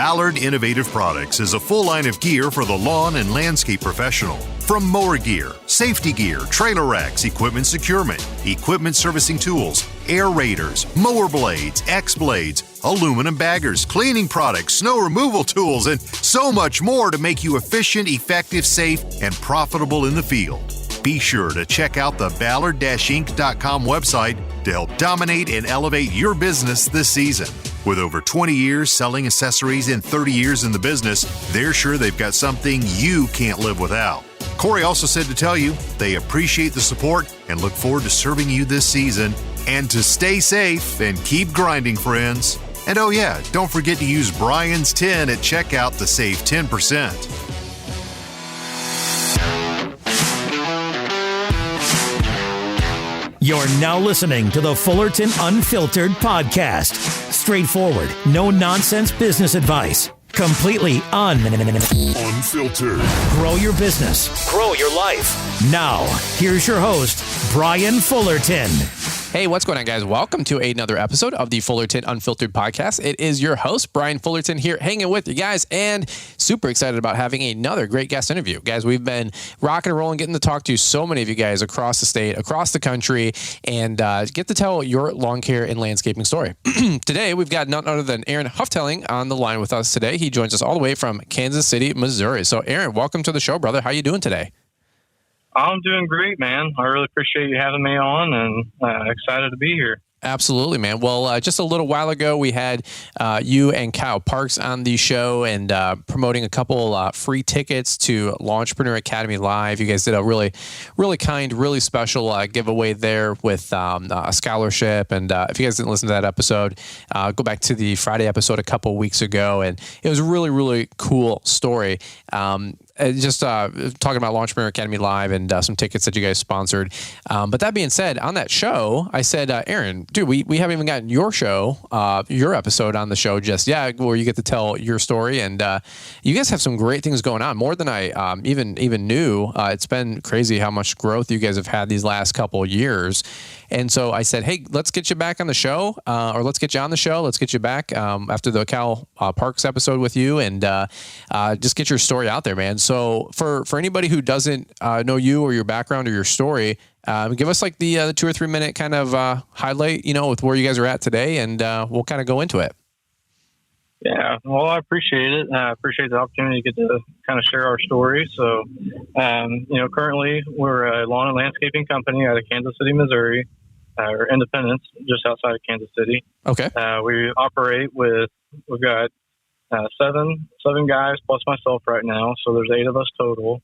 Ballard Innovative Products is a full line of gear for the lawn and landscape professional. From mower gear, safety gear, trailer racks, equipment securement, equipment servicing tools, aerators, mower blades, X-blades, aluminum baggers, cleaning products, snow removal tools, and so much more to make you efficient, effective, safe, and profitable in the field. Be sure to check out the Ballard-Inc.com website to help dominate and elevate your business this season. With over 20 years selling accessories and 30 years in the business, they're sure they've got something you can't live without. Corey also said to tell you they appreciate the support and look forward to serving you this season, and to stay safe and keep grinding, friends. And oh yeah, don't forget to use Brian's 10 at checkout to save 10%. You're now listening to the Fullerton Unfiltered podcast. Straightforward, no nonsense business advice. Completely unfiltered. Grow your business. Grow your life. Now, here's your host, Brian Fullerton. Hey, what's going on, guys? Welcome to another episode of the Fullerton Unfiltered podcast. It is your host, Brian Fullerton, here hanging with you guys, and super excited about having another great guest interview. Guys, we've been rocking and rolling, getting to talk to so many of you guys across the state, across the country, and get to tell your lawn care and landscaping story. Today, we've got none other than Aaron Houghtaling on the line with us today. He joins us all the way from Kansas City, Missouri. So, Aaron, welcome to the show, brother. How you doing today? I'm doing great, man. I really appreciate you having me on, and excited to be here. Absolutely, man. Well, just a little while ago, we had you and Kyle Parks on the show and promoting a couple free tickets to Launchpreneur Academy Live. You guys did a really, really kind, really special giveaway there with a scholarship. And if you guys didn't listen to that episode, go back to the Friday episode a couple of weeks ago. And it was a really, really cool story. Just talking about Launchpreneur Academy Live and some tickets that you guys sponsored. But that being said, on that show, I said, Aaron, dude, we haven't even gotten your show, your episode on the show just yet, where you get to tell your story. And you guys have some great things going on, more than I even knew. It's been crazy how much growth you guys have had these last couple of years. And so I said, hey, let's get you back on the show, or let's get you on the show. Let's get you back after the Cal Parks episode with you, and just get your story out there, man. So for anybody who doesn't know you or your background or your story, give us like the 2 or 3 minute kind of highlight, with where you guys are at today, and we'll kind of go into it. Yeah, well, I appreciate it. I appreciate the opportunity to get to kind of share our story. So, currently we're a lawn and landscaping company out of Kansas City, Missouri. We're Independence, just outside of Kansas City. Okay. We've got seven guys plus myself right now. So there's 8 of us total.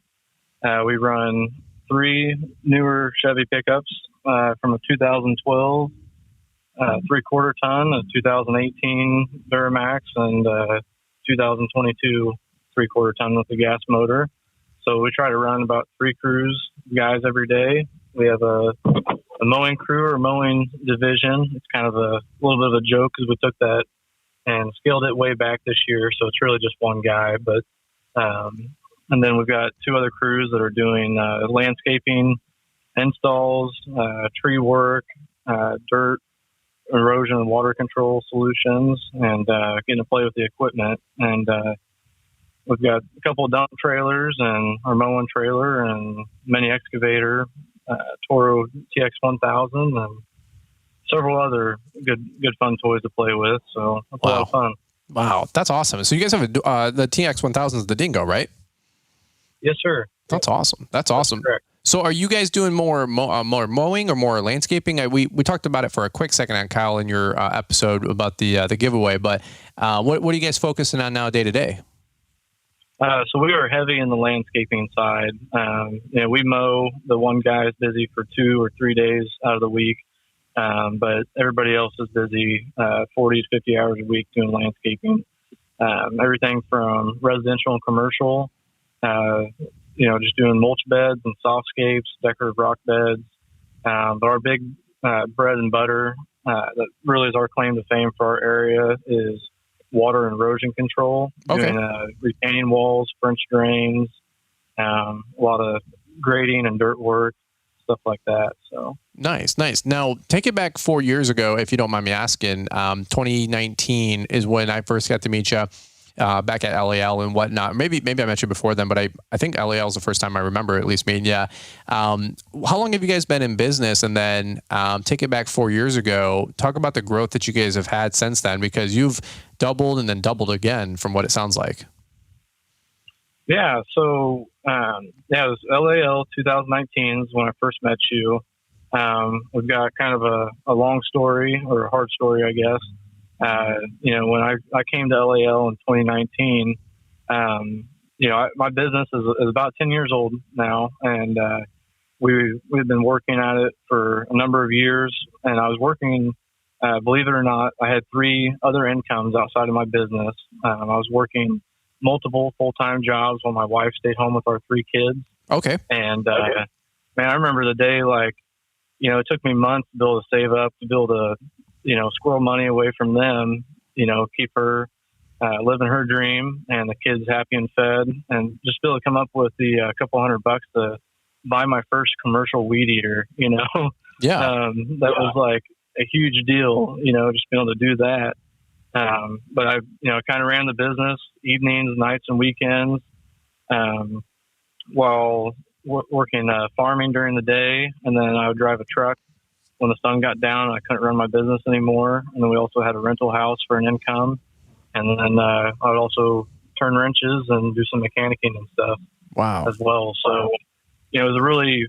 We run 3 newer Chevy pickups from a 2012 3/4 ton, a 2018 Duramax, and 2022 3/4 ton with a gas motor. So we try to run about 3 crews guys every day. We have a mowing crew or mowing division. It's kind of a little bit of a joke because we took that and scaled it way back this year. So it's really just one guy. But and then we've got 2 other crews that are doing landscaping, installs, tree work, dirt, erosion and water control solutions, and getting to play with the equipment. And we've got a couple of dump trailers and our mowing trailer and mini excavator, Toro TX1000, and several other good fun toys to play with. So it's a lot of fun. Wow, that's awesome. So you guys have the TX1000 is the Dingo, right? Yes, sir. That's awesome. That's awesome. Correct. So are you guys doing more mowing or more landscaping? We talked about it for a quick second on Kyle in your episode about the giveaway, but what are you guys focusing on now day to day? So we are heavy in the landscaping side. We mow. The one guy is busy for 2 or 3 days out of the week, but everybody else is busy 40 to 50 hours a week doing landscaping. Everything from residential and commercial, just doing mulch beds and softscapes, decorative rock beds. But our big bread and butter that really is our claim to fame for our area is water and erosion control. Okay. Doing retaining walls, French drains, a lot of grading and dirt work, stuff like that. So Nice. Now, take it back 4 years ago, if you don't mind me asking. 2019 is when I first got to meet you. back at LAL and whatnot. Maybe I met you before then, but I think LAL is the first time I remember at least meeting you. How long have you guys been in business? And then take it back 4 years ago. Talk about the growth that you guys have had since then, because you've doubled and then doubled again from what it sounds like. Yeah. So, it was LAL 2019 is when I first met you. We've got kind of a long story, or a hard story, I guess. When I came to LAL in 2019, my business is about 10 years old now, and we've been working at it for a number of years. And I was working, believe it or not, I had 3 other incomes outside of my business. I was working multiple full-time jobs while my wife stayed home with our 3 kids. Okay. And man, I remember the day, like, it took me months to be able to save up, to be able to, squirrel money away from them, keep her living her dream and the kids happy and fed, and just be able to come up with the couple $100 to buy my first commercial weed eater. Yeah. That was like a huge deal, just being able to do that. But I kind of ran the business evenings, nights, and weekends, while working farming during the day, and then I would drive a truck when the sun got down and I couldn't run my business anymore. And then we also had a rental house for an income, and then I would also turn wrenches and do some mechanicking and stuff. Wow. As well. So it was a really,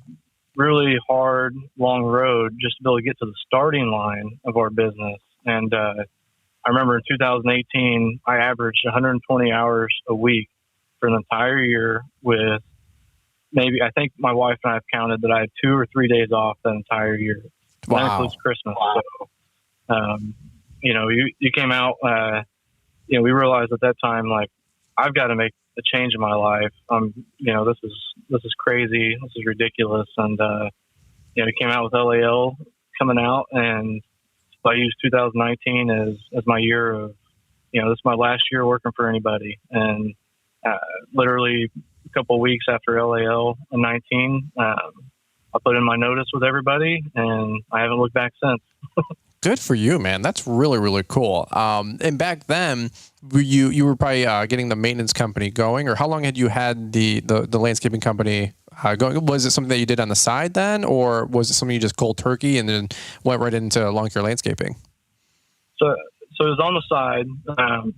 really hard, long road just to be able to get to the starting line of our business. And I remember in 2018, I averaged 120 hours a week for an entire year, with maybe, I think my wife and I have counted that I had 2 or 3 days off that entire year. Wow. That includes Christmas. So, you came out, we realized at that time, like, I've got to make a change in my life. This is crazy. This is ridiculous. And, we came out with LAL coming out, and I used 2019 as my year of, this is my last year working for anybody. And literally a couple of weeks after LAL 19, I put in my notice with everybody, and I haven't looked back since. Good for you, man. That's really, really cool. And back then, you were probably getting the maintenance company going, or how long had you had the landscaping company going? Was it something that you did on the side then, or was it something you just cold turkey and then went right into lawn care landscaping? So it was on the side.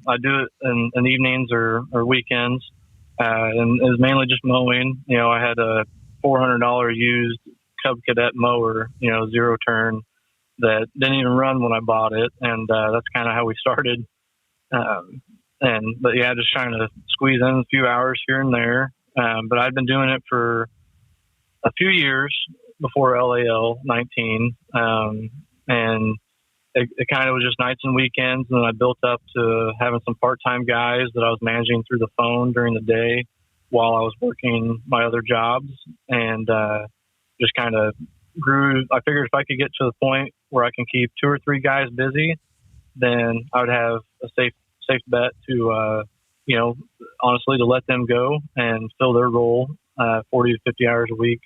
I do it in evenings or weekends, and it was mainly just mowing. I had a $400 used Cub Cadet mower, 0 turn, that didn't even run when I bought it. And that's kind of how we started. But just trying to squeeze in a few hours here and there. But I'd been doing it for a few years before LAL 19. And it kind of was just nights and weekends. And then I built up to having some part-time guys that I was managing through the phone during the day while I was working my other jobs, and just kind of grew. I figured if I could get to the point where I can keep 2 or 3 guys busy, then I would have a safe bet to, honestly, to let them go and fill their role 40 to 50 hours a week,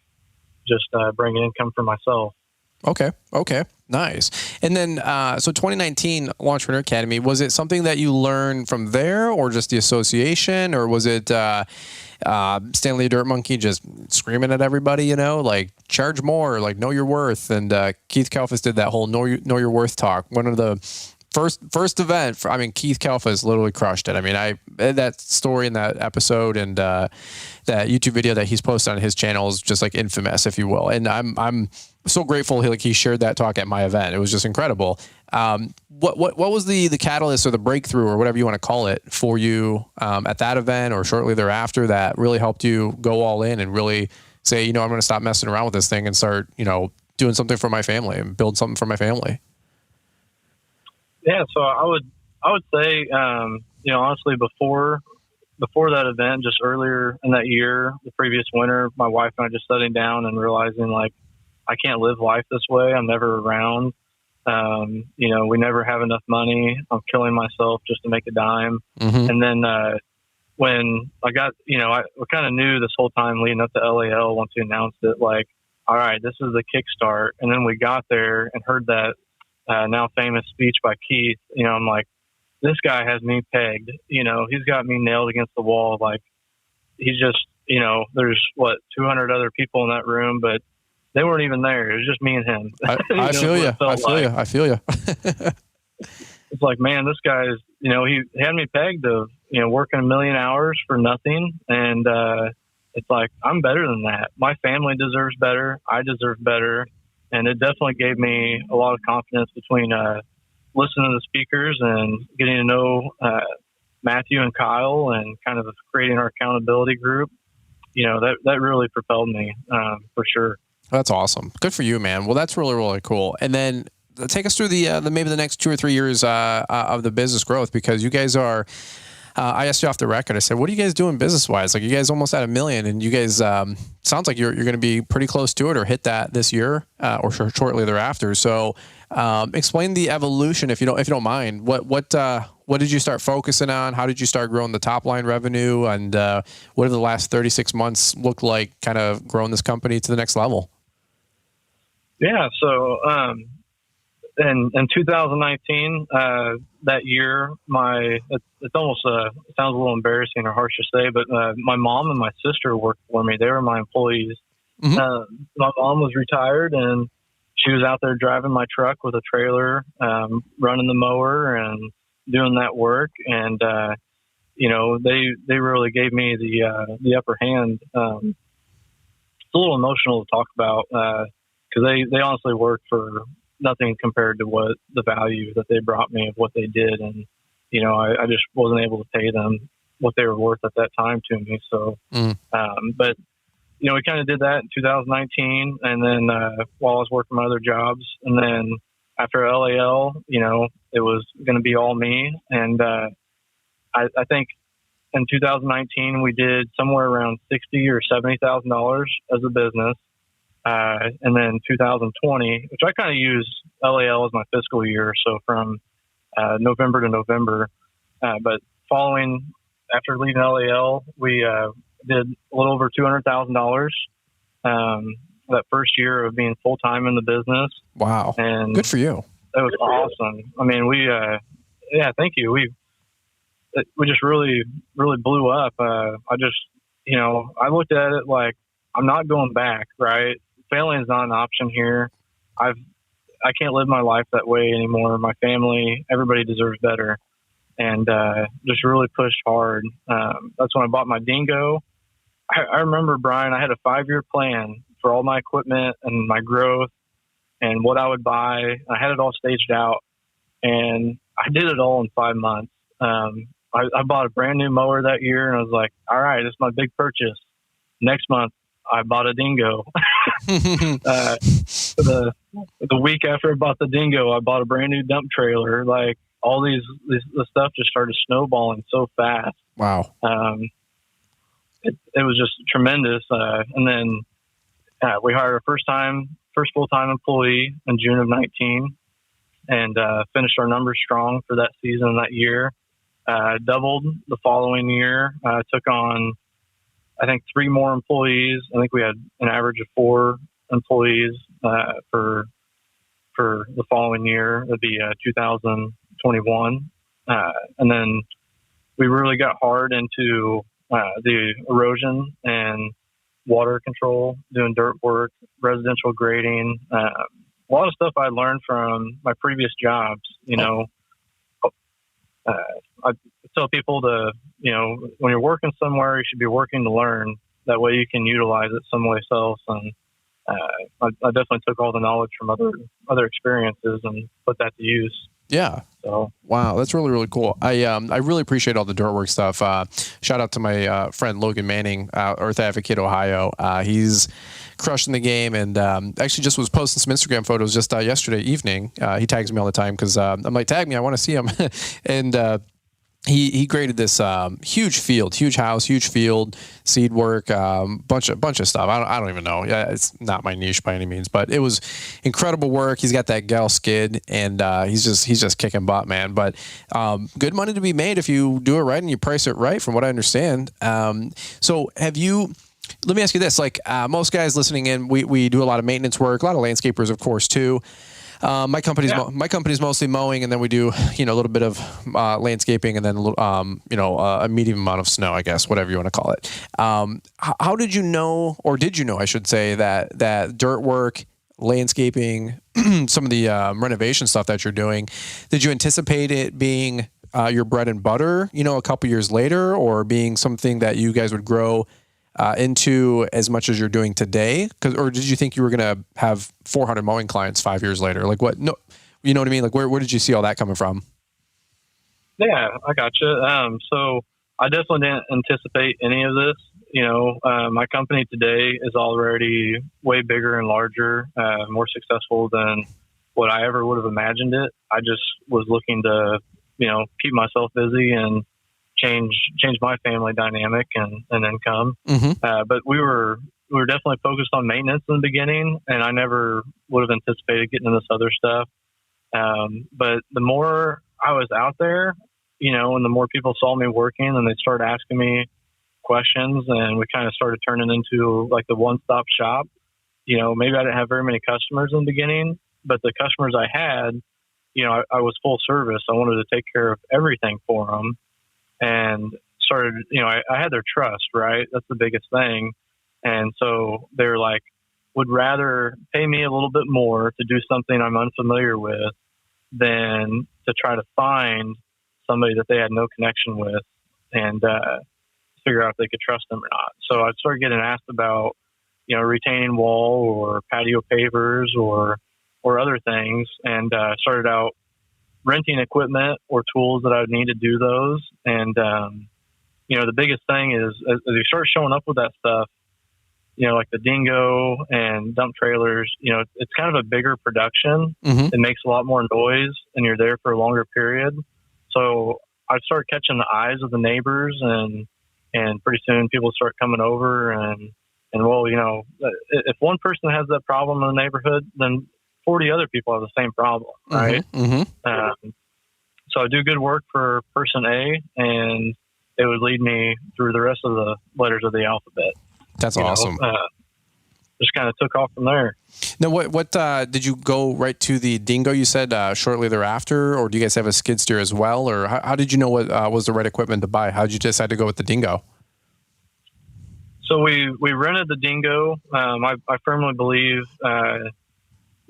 just bring income for myself. Okay. Nice. And then, so 2019 Launchpreneur Academy, was it something that you learned from there, or just the association, or was it Stanley Dirt Monkey just screaming at everybody, like charge more, like know your worth? And Keith Kalfas did that whole know your worth talk. One of the first event, Keith Kalfas literally crushed it. That story in that episode and that YouTube video that he's posted on his channel is just like infamous, if you will. And I'm so grateful he shared that talk at my event. It was just incredible. What was the catalyst or the breakthrough or whatever you want to call it for you at that event or shortly thereafter that really helped you go all in and really say, I'm going to stop messing around with this thing and start, doing something for my family and build something for my family? Yeah, so I would say, honestly, before that event, just earlier in that year, the previous winter, my wife and I just sitting down and realizing, like, I can't live life this way. I'm never around. We never have enough money. I'm killing myself just to make a dime. Mm-hmm. And then when I got, I kind of knew this whole time leading up to LAL once we announced it, like, all right, this is the kickstart. And then we got there and heard that now famous speech by Keith. I'm like, this guy has me pegged. He's got me nailed against the wall. Like, he's just, there's 200 other people in that room, but they weren't even there. It was just me and him. I feel you. I feel you. It's like, man, this guy is, he had me pegged of, working 1 million hours for nothing. And, it's like, I'm better than that. My family deserves better. I deserve better. And it definitely gave me a lot of confidence between, listening to the speakers and getting to know, Matthew and Kyle and kind of creating our accountability group. That really propelled me, for sure. That's awesome. Good for you, man. Well, that's really, really cool. And then take us through the maybe the next 2 or 3 years of the business growth, because you guys are. I asked you off the record. I said, "What are you guys doing business wise? Like, you guys almost at $1 million, and you guys sounds like you're going to be pretty close to it or hit that this year or shortly thereafter." So, explain the evolution if you don't mind. What did you start focusing on? How did you start growing the top line revenue? And what have the last 36 months looked like, kind of growing this company to the next level? Yeah. So, in 2019, that year, it's almost, it sounds a little embarrassing or harsh to say, but, my mom and my sister worked for me. They were my employees. Mm-hmm. My mom was retired, and she was out there driving my truck with a trailer, running the mower and doing that work. And, they really gave me the upper hand. It's a little emotional to talk about, cause they honestly worked for nothing compared to what the value that they brought me of what they did. And, I just wasn't able to pay them what they were worth at that time to me. So, but we kind of did that in 2019. And then, while I was working my other jobs, and then after LAL, it was going to be all me. And, I think in 2019, we did somewhere around $60,000 or $70,000 as a business. And then 2020, which I kind of use LAL as my fiscal year. So from, November to November, but after leaving LAL, we, did a little over $200,000, that first year of being full time in the business. Wow. And good for you. That was awesome. I mean, thank you. We just really, really blew up. I looked at it like, I'm not going back, right? Failing is not an option here. I can't live my life that way anymore. My family, everybody deserves better. And, just really pushed hard. That's when I bought my Dingo. I remember, Brian, I had a 5-year plan for all my equipment and my growth and what I would buy. I had it all staged out, and I did it all in 5 months. I bought a brand new mower that year, and I was like, all right, it's my big purchase. Next month, I bought a Dingo. The week after I bought the Dingo, I bought a brand new dump trailer. Like, all the stuff just started snowballing so fast. Wow. It was just tremendous. And then we hired our first full-time employee in June of 19, and finished our numbers strong for that season, that year. Doubled the following year. Took on, I think, 3 more employees. I think we had an average of 4 employees for the following year. That'd be 2021. And then we really got hard into the erosion and water control, doing dirt work, residential grading, a lot of stuff I learned from my previous jobs. I tell people when you're working somewhere, you should be working to learn. That way you can utilize it someplace else. And I definitely took all the knowledge from other experiences and put that to use. Yeah. So wow, that's really, really cool. I really appreciate all the dirt work stuff. Shout out to my friend Logan Manning, Earth Advocate, Ohio. He's crushing the game, and actually just was posting some Instagram photos just yesterday evening. He tags me all the time because I'm like, tag me, I want to see him. And he graded this huge field, huge house, huge field, seed work, bunch of stuff. I don't even know. Yeah, it's not my niche by any means, but it was incredible work. He's got that gal skid, and he's just kicking butt, man. But good money to be made if you do it right and you price it right, from what I understand. So have you? Let me ask you this: like most guys listening in, we do a lot of maintenance work, a lot of landscapers, of course, too. My company's mostly mowing, and then we do a little bit of landscaping, and then a medium amount of snow, I guess, whatever you want to call it. How did you know, or did you know, I should say, that dirt work, landscaping, some of the renovation stuff that you're doing, did you anticipate it being your bread and butter, a couple years later, or being something that you guys would grow into as much as you're doing today? Or did you think you were going to have 400 mowing clients 5 years later? Like what? No, you know what I mean? Like where did you see all that coming from? Yeah, I gotcha. So I definitely didn't anticipate any of this. My company today is already way bigger and larger, more successful than what I ever would have imagined it. I just was looking to, keep myself busy and change my family dynamic and income. Mm-hmm. But we were definitely focused on maintenance in the beginning, and I never would have anticipated getting into this other stuff. But the more I was out there, and the more people saw me working, and they started asking me questions, and we kind of started turning into like the one-stop shop. Maybe I didn't have very many customers in the beginning, but the customers I had, I was full service. I wanted to take care of everything for them, and started, I had their trust, right? That's the biggest thing. And so they're like, would rather pay me a little bit more to do something I'm unfamiliar with than to try to find somebody that they had no connection with and figure out if they could trust them or not. So I started getting asked about, retaining wall or patio pavers or other things, and started out renting equipment or tools that I would need to do those. And, the biggest thing is as you start showing up with that stuff, like the dingo and dump trailers, it's kind of a bigger production. Mm-hmm. It makes a lot more noise, and you're there for a longer period. So I start catching the eyes of the neighbors, and pretty soon people start coming over and well, if one person has that problem in the neighborhood, then 40 other people have the same problem, right? Mm-hmm. So I do good work for person A, and it would lead me through the rest of the letters of the alphabet. That's awesome. Just kind of took off from there. Now, what did you go right to the dingo? You said shortly thereafter, or do you guys have a skid steer as well? Or how did you know what was the right equipment to buy? How did you decide to go with the dingo? So we rented the dingo. I firmly believe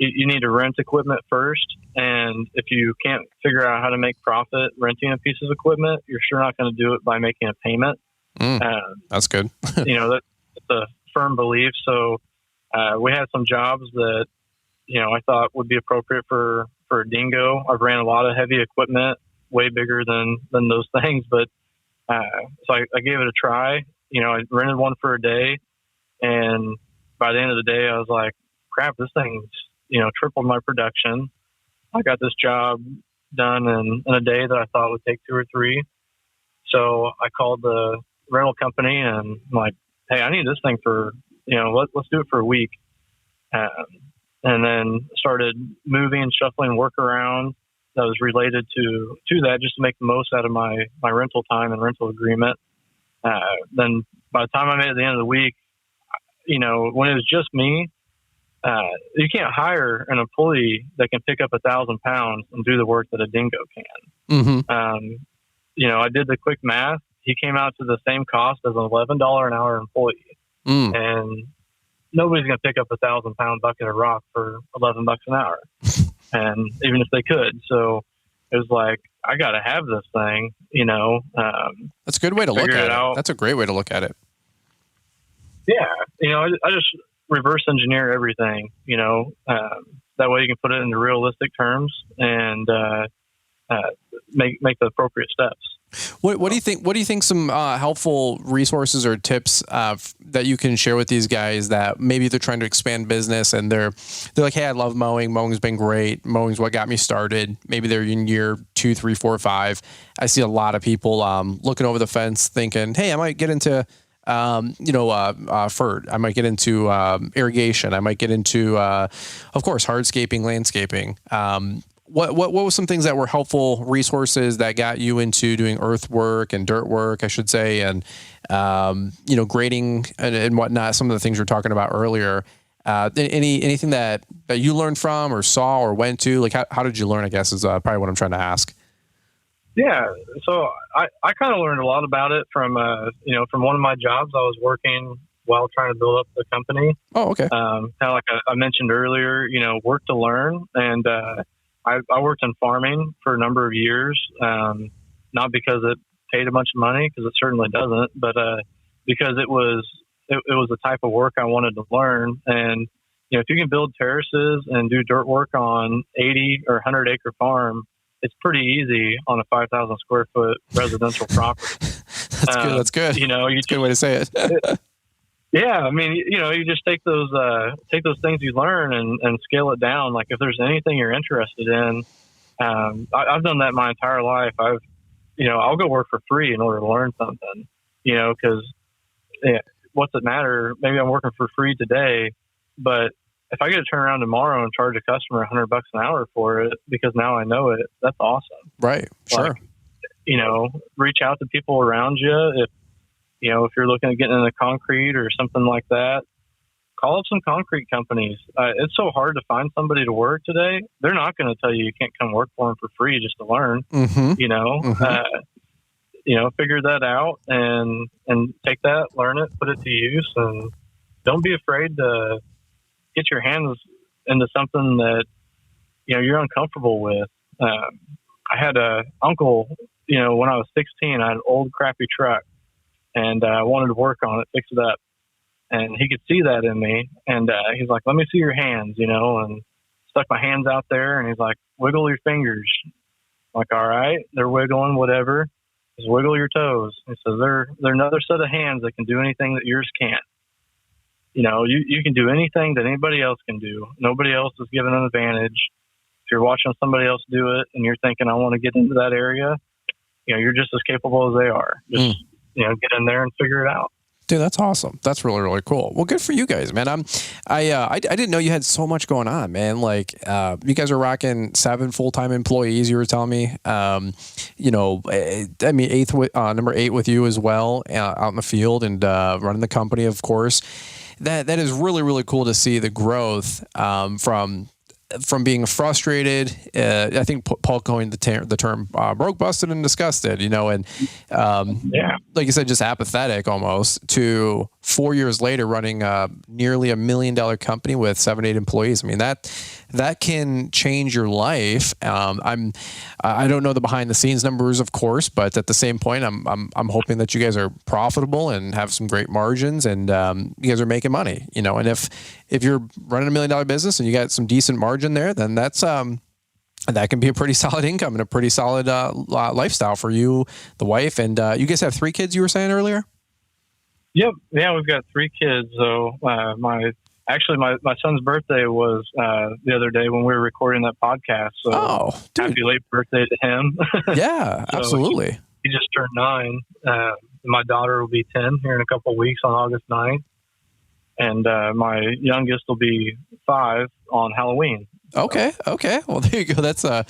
you need to rent equipment first. And if you can't figure out how to make profit renting a piece of equipment, you're sure not going to do it by making a payment. That's good. That's a firm belief. So we had some jobs that, I thought would be appropriate for a dingo. I've ran a lot of heavy equipment, way bigger than those things. But so I gave it a try. I rented one for a day. And by the end of the day, I was like, crap, this thing's, tripled my production. I got this job done in a day that I thought would take 2 or 3. So I called the rental company and I'm like, hey, I need this thing for, let's do it for a week. And then started moving and shuffling work around that was related to that, just to make the most out of my rental time and rental agreement. Then by the time I made it at the end of the week, when it was just me, you can't hire an employee that can pick up 1,000 pounds and do the work that a dingo can. Mm-hmm. I did the quick math. He came out to the same cost as an $11 an hour employee. And nobody's going to pick up 1,000 pound bucket of rock for $11 an hour. And even if they could. So it was like, I got to have this thing, That's a good way to look at it. That's a great way to look at it. Yeah. I just reverse engineer everything, that way you can put it into realistic terms and make the appropriate steps. What do you think? What do you think? Some helpful resources or tips that you can share with these guys that maybe they're trying to expand business and they're like, hey, I love mowing. Mowing's been great. Mowing's what got me started. Maybe they're in year 2, 3, 4, 5. I see a lot of people looking over the fence, thinking, hey, I might get into FERT. I might get into irrigation. I might get into, of course, hardscaping, landscaping. What were some things that were helpful resources that got you into doing earthwork and dirt work, I should say, and grading and whatnot? Some of the things you were talking about earlier. anything that you learned from or saw or went to? Like, how did you learn, I guess, is probably what I'm trying to ask. Yeah. So I kind of learned a lot about it from one of my jobs. I was working while trying to build up the company. Oh, okay. Kind of like I mentioned earlier, work to learn. And I worked in farming for a number of years, not because it paid a bunch of money, because it certainly doesn't, but because it was the type of work I wanted to learn. And, if you can build terraces and do dirt work on 80 or 100 acre farm, it's pretty easy on a 5,000 square foot residential property. That's good. That's good. That's a good way to say it. Yeah. I mean, you just take those things you learn and scale it down. Like if there's anything you're interested in, I've done that my entire life. I'll go work for free in order to learn something, because what's it matter? Maybe I'm working for free today, but if I get to turn around tomorrow and charge a customer $100 an hour for it because now I know it, that's awesome. Right. Sure. Reach out to people around you. If you're looking at getting into concrete or something like that, call up some concrete companies. It's so hard to find somebody to work today. They're not going to tell you can't come work for them for free just to learn. Mm-hmm. Figure that out and take that, learn it, put it to use, and don't be afraid to get your hands into something that you're uncomfortable with. I had an uncle, when I was 16, I had an old crappy truck, and I wanted to work on it, fix it up, and he could see that in me, and he's like, "Let me see your hands," and stuck my hands out there, and he's like, "Wiggle your fingers." I'm like, all right, they're wiggling, whatever. Just wiggle your toes. He says, they're another set of hands that can do anything that yours can't. You can do anything that anybody else can do. Nobody else is given an advantage. If you're watching somebody else do it and you're thinking, I want to get into that area, you're just as capable as they are. Just, get in there and figure it out. Dude, that's awesome. That's really, really cool. Well, good for you guys, man. I didn't know you had so much going on, man. Like, you guys are rocking 7 full-time employees, you were telling me. Number 8 with you as well, out in the field and running the company, of course. That is really, really cool to see the growth from being frustrated. I think Paul coined the term broke, busted, and disgusted, and like you said, just apathetic almost, to 4 years later running nearly $1 million company with 7-8 employees. I mean, that can change your life. I don't know the behind the scenes numbers, of course, but at the same point, I'm hoping that you guys are profitable and have some great margins, and you guys are making money, and if you're running $1 million business and you got some decent margin there, then that's that can be a pretty solid income and a pretty solid lifestyle for you, the wife, and you guys have 3 kids, you were saying earlier? Yep. Yeah, we've got 3 kids. So my son's birthday was the other day when we were recording that podcast. So happy late birthday to him. Yeah, so absolutely. He just turned 9. My daughter will be 10 here in a couple of weeks on August 9th. And my youngest will be 5 on Halloween. Okay. Well, there you go. That's a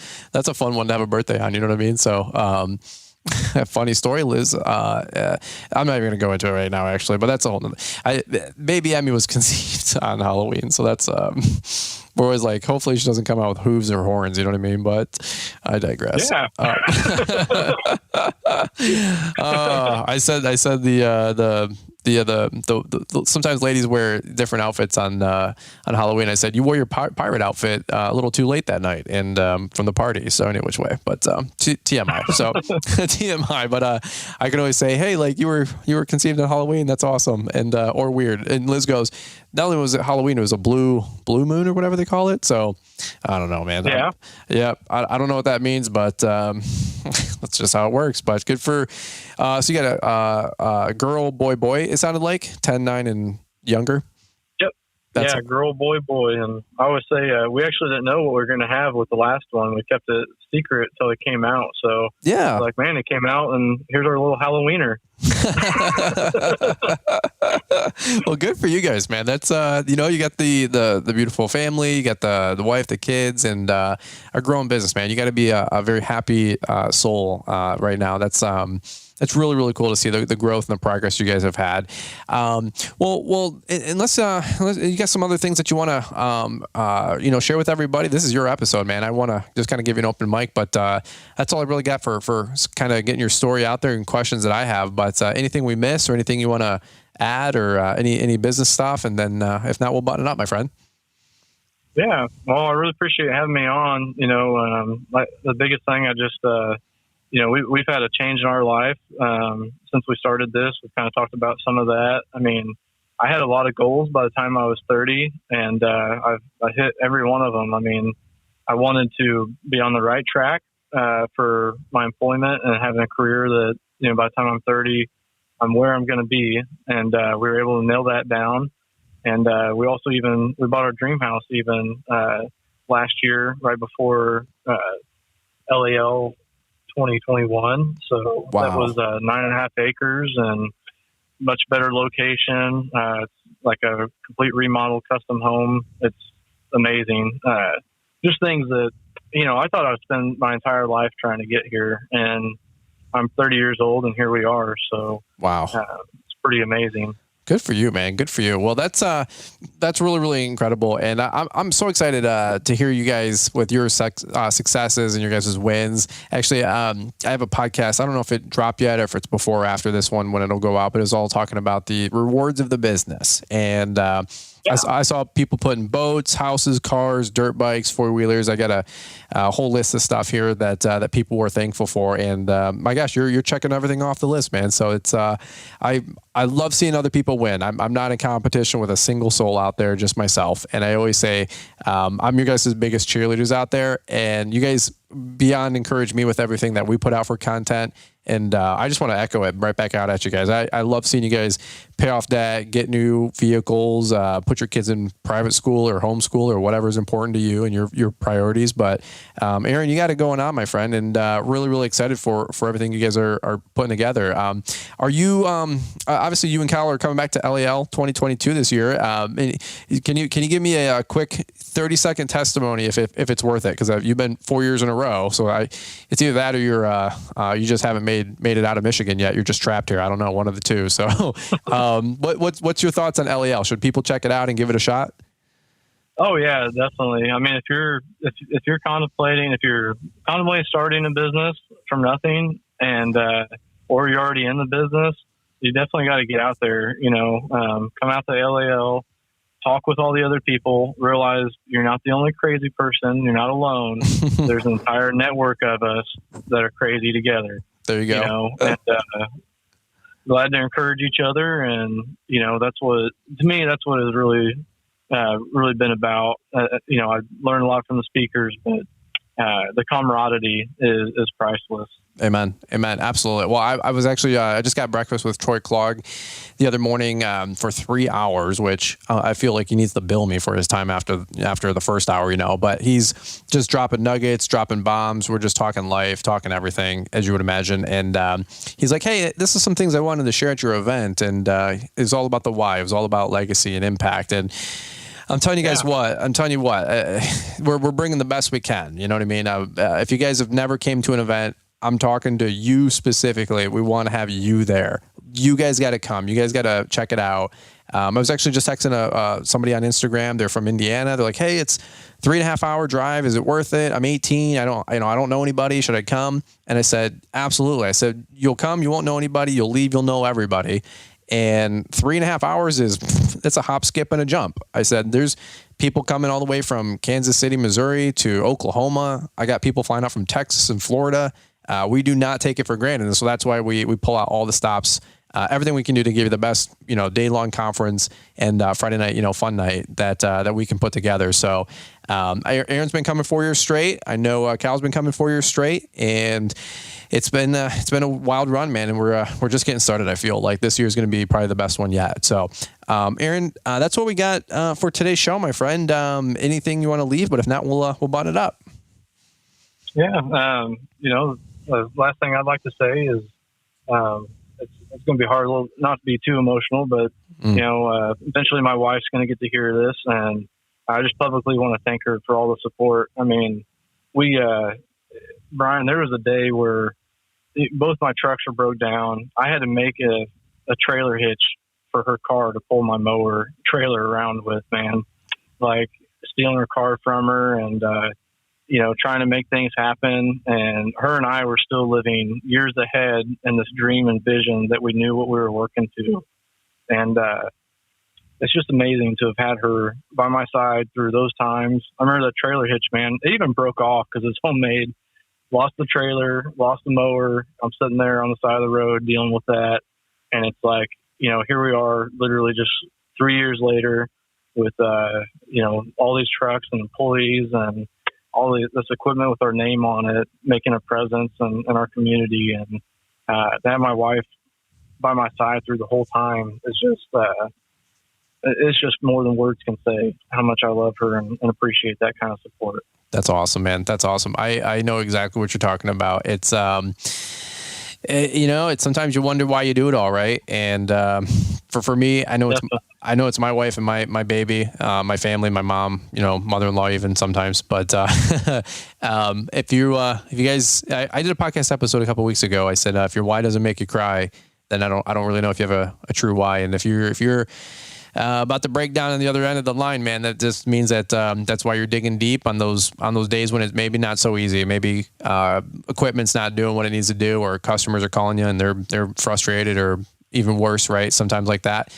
fun one to have a birthday on. You know what I mean? So, funny story, Liz. I'm not even going to go into it right now, actually, but that's a whole nother. Baby Emmy was conceived on Halloween, so that's we're always like, hopefully she doesn't come out with hooves or horns. You know what I mean? But I digress. Yeah. I said the sometimes ladies wear different outfits on Halloween. I said, you wore your pirate outfit a little too late that night and from the party. So any which way, but TMI. So TMI. But I can always say, hey, like you were conceived on Halloween. That's awesome. And or weird. And Liz goes, not only was it Halloween, it was a blue moon or whatever they call it. So I don't know, man. Yeah. I don't know what that means, but that's just how it works. But good for. So you got a girl, boy. It sounded like 10, 9, and younger. Yep. Girl, boy. And I always say we actually didn't know what we were going to have with the last one. We kept it secret until it came out. So yeah, like, man, it came out, and here's our little Halloweener. Well, good for you guys, man. That's you got the beautiful family, you got the wife, the kids, and a growing business, man. You got to be a very happy soul right now. That's it's really, really cool to see the growth and the progress you guys have had. Unless you got some other things that you want to, share with everybody. This is your episode, man. I want to just kind of give you an open mic, but that's all I really got for kind of getting your story out there and questions that I have. But anything we miss or anything you want to add or any business stuff, and then if not, we'll button it up, my friend. Yeah, well, I really appreciate having me on. The biggest thing, we've had a change in our life since we started this. We've kind of talked about some of that. I mean, I had a lot of goals by the time I was 30, and I hit every one of them. I mean, I wanted to be on the right track for my employment and having a career that, by the time I'm 30, I'm where I'm going to be. And we were able to nail that down. And we also we bought our dream house last year, right before LAL 2021. So wow. That was 9.5 acres and much better location. It's like a complete remodel custom home. It's amazing. Just things that, I thought I would spend my entire life trying to get here, and I'm 30 years old and here we are. So wow, it's pretty amazing. Good for you, man. Good for you. Well, that's really, really incredible. And I'm so excited to hear you guys with your successes and your guys' wins. Actually, I have a podcast. I don't know if it dropped yet or if it's before or after this one when it'll go out, but it's all talking about the rewards of the business. And I saw people putting boats, houses, cars, dirt bikes, four-wheelers. I got a whole list of stuff here that people were thankful for. And my gosh, you're checking everything off the list, man. So it's I love seeing other people win. I'm not in competition with a single soul out there, just myself. And I always say I'm your guys' biggest cheerleaders out there, and you guys beyond encourage me with everything that we put out for content. And I just want to echo it right back out at you guys. I love seeing you guys pay off debt, get new vehicles, put your kids in private school or homeschool or whatever is important to you and your priorities. But Aaron, you got it going on, my friend, and really, really excited for everything you guys are putting together. Are you obviously you and Kyle are coming back to LAL 2022 this year? Can you give me a quick 30-second testimony if it's worth it? Because you've been 4 years in a row, so it's either that or you just haven't made it out of Michigan yet. You're just trapped here. I don't know, one of the two. So, what's your thoughts on LAL? Should people check it out and give it a shot? Oh yeah, definitely. I mean, if you're contemplating starting a business from nothing, and or you're already in the business, you definitely got to get out there. Come out to LAL, talk with all the other people, realize you're not the only crazy person. You're not alone. There's an entire network of us that are crazy together. There you go. And glad to encourage each other. And, that's what it's really, really been about. I learned a lot from the speakers, but the camaraderie is priceless. Amen. Absolutely. Well, I was actually, I just got breakfast with Troy Clogg the other morning for 3 hours, which I feel like he needs to bill me for his time after the first hour, but he's just dropping nuggets, dropping bombs. We're just talking life, talking everything, as you would imagine. And he's like, hey, this is some things I wanted to share at your event. And it's all about the why. It was all about legacy and impact. And I'm telling you guys what, we're bringing the best we can. You know what I mean? If you guys have never came to an event, I'm talking to you specifically. We want to have you there. You guys got to come. You guys got to check it out. I was actually just texting somebody on Instagram. They're from Indiana. They're like, hey, it's 3.5 hour drive. Is it worth it? I'm 18. I don't know anybody. Should I come? And I said, absolutely. I said, you'll come. You won't know anybody. You'll leave. You'll know everybody. And 3.5 hours it's a hop, skip, and a jump. I said, there's people coming all the way from Kansas City, Missouri to Oklahoma. I got people flying out from Texas and Florida. We do not take it for granted. And so that's why we pull out all the stops, everything we can do to give you the best, day-long conference and Friday night, fun night that we can put together. So Aaron's been coming 4 years straight. I know Cal's been coming 4 years straight, and it's been a wild run, man. And we're just getting started. I feel like this year is going to be probably the best one yet. So, Aaron, that's what we got for today's show, my friend. Anything you want to leave? But if not, we'll button it up. Yeah. The last thing I'd like to say is it's going to be hard not to be too emotional, but eventually my wife's going to get to hear this, and I just publicly want to thank her for all the support. I mean, Brian, there was a day where both my trucks were broke down. I had to make a trailer hitch for her car to pull my mower trailer around with, man. Like stealing her car from her and, trying to make things happen. And her and I were still living years ahead in this dream and vision that we knew what we were working to. And it's just amazing to have had her by my side through those times. I remember that trailer hitch, man. It even broke off because it's homemade. Lost the trailer, lost the mower. I'm sitting there on the side of the road dealing with that. And it's like, here we are literally just 3 years later with, all these trucks and employees and all this equipment with our name on it, making a presence in our community. And to have my wife by my side through the whole time is just, it's just more than words can say how much I love her and appreciate that kind of support. That's awesome, man. That's awesome. I know exactly what you're talking about. It's, it's sometimes you wonder why you do it all, right? And for me, I know it's my wife and my baby, my family, my mom, mother-in-law even sometimes. But if you guys, I did a podcast episode a couple of weeks ago. I said if your why doesn't make you cry, then I don't really know if you have a true why. And if you're about to break down on the other end of the line, man, that just means that that's why you're digging deep on those days when it's maybe not so easy. Maybe equipment's not doing what it needs to do, or customers are calling you and they're frustrated, or even worse, right? Sometimes like that.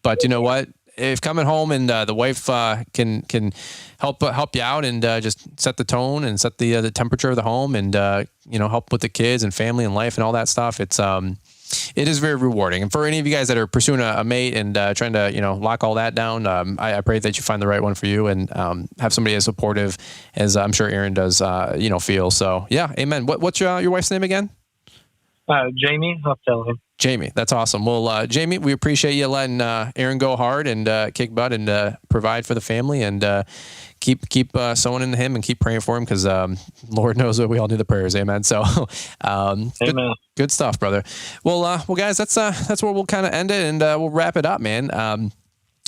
But you know what? If coming home and the wife can help you out and just set the tone and set the temperature of the home and help with the kids and family and life and all that stuff, it is very rewarding. And for any of you guys that are pursuing a mate and trying to, lock all that down, I pray that you find the right one for you and have somebody as supportive as I'm sure Aaron does, feel. So, yeah, amen. What's your wife's name again? Jamie Houghtaling. Jamie, that's awesome. Well, Jamie, we appreciate you letting Aaron go hard and kick butt and provide for the family and keep sowing into him and keep praying for him because Lord knows that we all need the prayers. Amen. So, amen. Good stuff, brother. Well, guys, that's where we'll kind of end it and we'll wrap it up, man.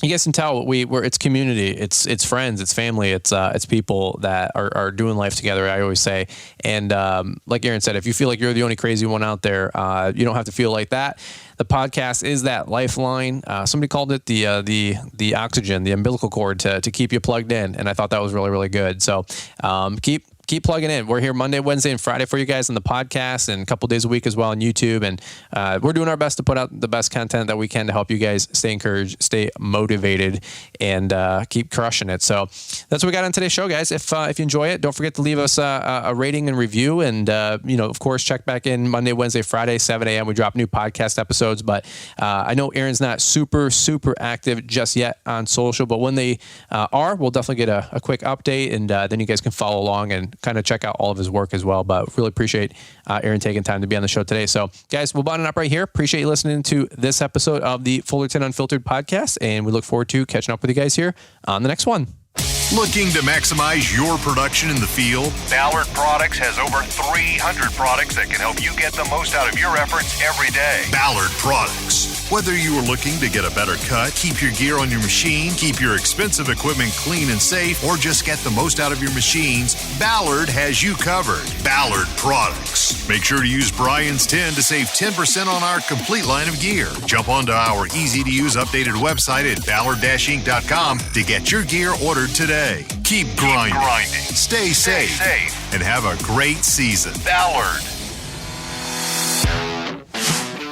You guys can tell we're it's community, it's friends, it's family, it's people that are doing life together. I always say, and like Aaron said, if you feel like you're the only crazy one out there, you don't have to feel like that. The podcast is that lifeline. Somebody called it the oxygen, the umbilical cord to keep you plugged in, and I thought that was really, really good. So keep plugging in. We're here Monday, Wednesday, and Friday for you guys on the podcast, and a couple days a week as well on YouTube. And we're doing our best to put out the best content that we can to help you guys stay encouraged, stay motivated, and keep crushing it. So that's what we got on today's show, guys. If you enjoy it, don't forget to leave us a rating and review. And of course, check back in Monday, Wednesday, Friday, 7 a.m. We drop new podcast episodes. But I know Aaron's not super active just yet on social, but when they are, we'll definitely get a quick update, and then you guys can follow along and kind of check out all of his work as well. But really appreciate Aaron taking time to be on the show today. So guys, we'll button up right here. Appreciate you listening to this episode of the Fullerton Unfiltered podcast, and we look forward to catching up with you guys here on the next one. Looking to maximize your production in the field? Ballard Products has over 300 products that can help you get the most out of your efforts every day. Ballard Products. Whether you are looking to get a better cut, keep your gear on your machine, keep your expensive equipment clean and safe, or just get the most out of your machines, Ballard has you covered. Ballard Products. Make sure to use Brian's 10 to save 10% on our complete line of gear. Jump onto our easy-to-use updated website at ballard-inc.com to get your gear ordered today. Keep grinding. Stay safe. And have a great season. Ballard.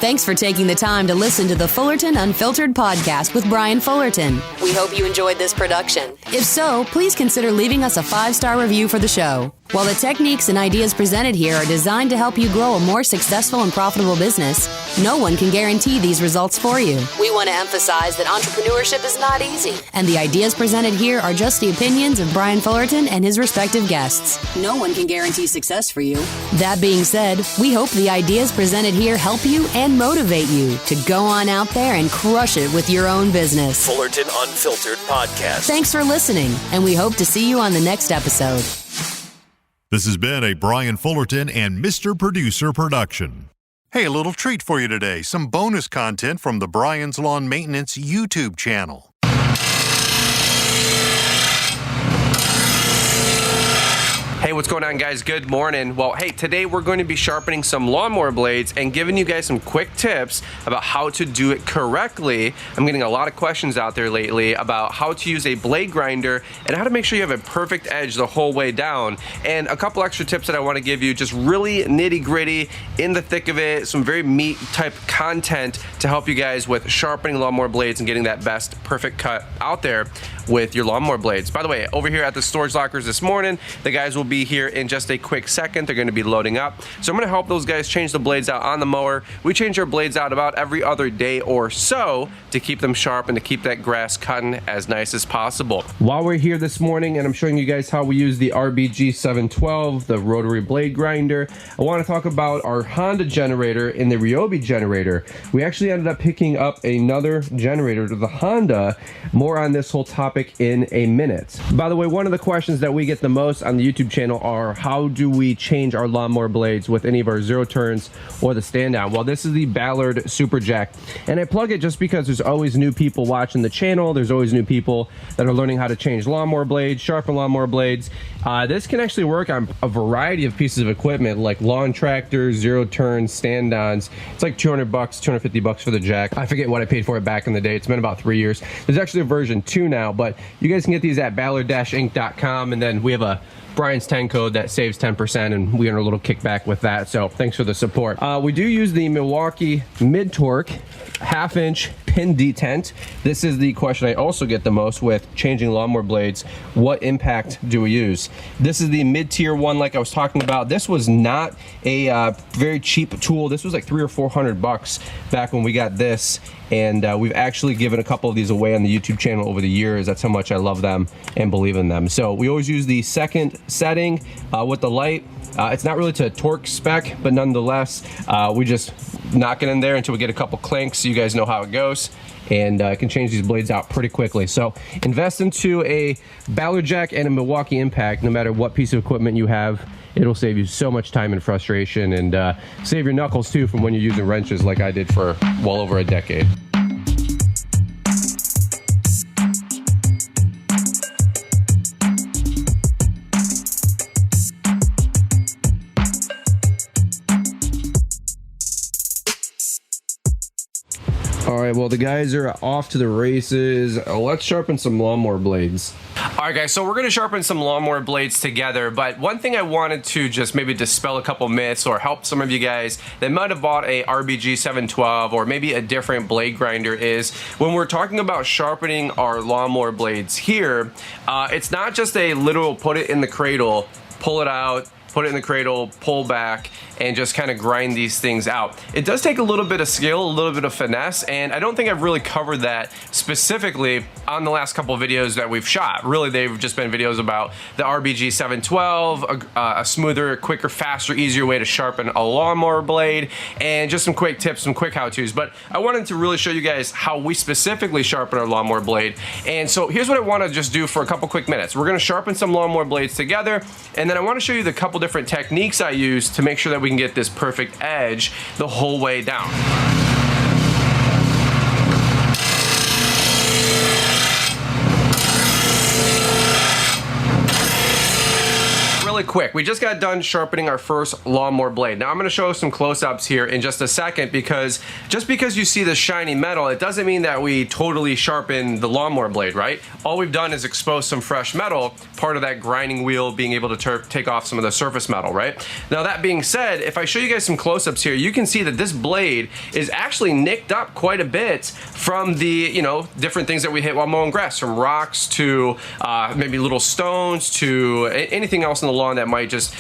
Thanks for taking the time to listen to the Fullerton Unfiltered podcast with Brian Fullerton. We hope you enjoyed this production. If so, please consider leaving us a 5-star review for the show. While the techniques and ideas presented here are designed to help you grow a more successful and profitable business, no one can guarantee these results for you. We want to emphasize that entrepreneurship is not easy, and the ideas presented here are just the opinions of Brian Fullerton and his respective guests. No one can guarantee success for you. That being said, we hope the ideas presented here help you and motivate you to go on out there and crush it with your own business. Fullerton Unfiltered Podcast. Thanks for listening, and we hope to see you on the next episode. This has been a Brian Fullerton and Mr. Producer production. Hey, a little treat for you today. Some bonus content from the Brian's Lawn Maintenance YouTube channel. Hey, what's going on, guys? Good morning. Well, hey, today we're going to be sharpening some lawnmower blades and giving you guys some quick tips about how to do it correctly. I'm getting a lot of questions out there lately about how to use a blade grinder and how to make sure you have a perfect edge the whole way down. And a couple extra tips that I want to give you, just really nitty gritty, in the thick of it, some very meat type content to help you guys with sharpening lawnmower blades and getting that best perfect cut out there with your lawnmower blades. By the way, over here at the storage lockers this morning, the guys will be here in just a quick second. They're going to be loading up. So I'm going to help those guys change the blades out on the mower. We change our blades out about every other day or so to keep them sharp and to keep that grass cutting as nice as possible. While we're here this morning and I'm showing you guys how we use the RBG 712, the rotary blade grinder, I want to talk about our Honda generator and the Ryobi generator. We actually ended up picking up another generator to the Honda. More on this whole topic in a minute. By the way, one of the questions that we get the most on the YouTube channel are how do we change our lawnmower blades with any of our zero turns or the stand down? Well, this is the Ballard Super Jack, and I plug it just because there's always new people watching the channel. There's always new people that are learning how to change lawnmower blades, sharpen lawnmower blades. This can actually work on a variety of pieces of equipment like lawn tractors, zero turns, stand downs. It's like $200, $250 for the jack. I forget what I paid for it back in the day. It's been about 3 years. There's actually a version 2 now, but you guys can get these at ballard-inc.com, and then we have a Brian's 10 code that saves 10%, and we earn a little kickback with that. So thanks for the support. We do use the Milwaukee mid-torque half-inch pin detent. This is the question I also get the most with changing lawnmower blades. What impact do we use? This is the mid-tier one, like I was talking about. This was not a very cheap tool. This was like $300 or $400 back when we got this, and we've actually given a couple of these away on the YouTube channel over the years. That's how much I love them and believe in them. So we always use the second setting with the light. It's not really to torque spec, but nonetheless, we just knock it in there until we get a couple clinks so you guys know how it goes, and can change these blades out pretty quickly. So invest into a Ballard Jack and a Milwaukee Impact. No matter what piece of equipment you have, it'll save you so much time and frustration, and save your knuckles too from when you're using wrenches like I did for well over a decade. All right, well, the guys are off to the races. Let's sharpen some lawnmower blades. All right, guys, so we're going to sharpen some lawnmower blades together, but one thing I wanted to just maybe dispel a couple myths or help some of you guys that might have bought a RBG 712 or maybe a different blade grinder is when we're talking about sharpening our lawnmower blades here, it's not just a literal put it in the cradle, pull it out, put it in the cradle, pull back, and just kind of grind these things out. It does take a little bit of skill, a little bit of finesse, and I don't think I've really covered that specifically on the last couple of videos that we've shot. Really, they've just been videos about the RBG 712, a smoother, quicker, faster, easier way to sharpen a lawnmower blade, and just some quick tips, some quick how-tos. But I wanted to really show you guys how we specifically sharpen our lawnmower blade. And so here's what I want to just do for a couple quick minutes. We're going to sharpen some lawnmower blades together, and then I want to show you the couple different techniques I use to make sure that we can get this perfect edge the whole way down. Really quick, we just got done sharpening our first lawnmower blade. Now I'm going to show some close-ups here in just a second, because just because you see the shiny metal, it doesn't mean that we totally sharpen the lawnmower blade, right? All we've done is expose some fresh metal, part of that grinding wheel being able to take off some of the surface metal, right? Now that being said, if I show you guys some close-ups here, you can see that this blade is actually nicked up quite a bit from the, you know, different things that we hit while mowing grass, from rocks to maybe little stones to anything else in the lawn that might just,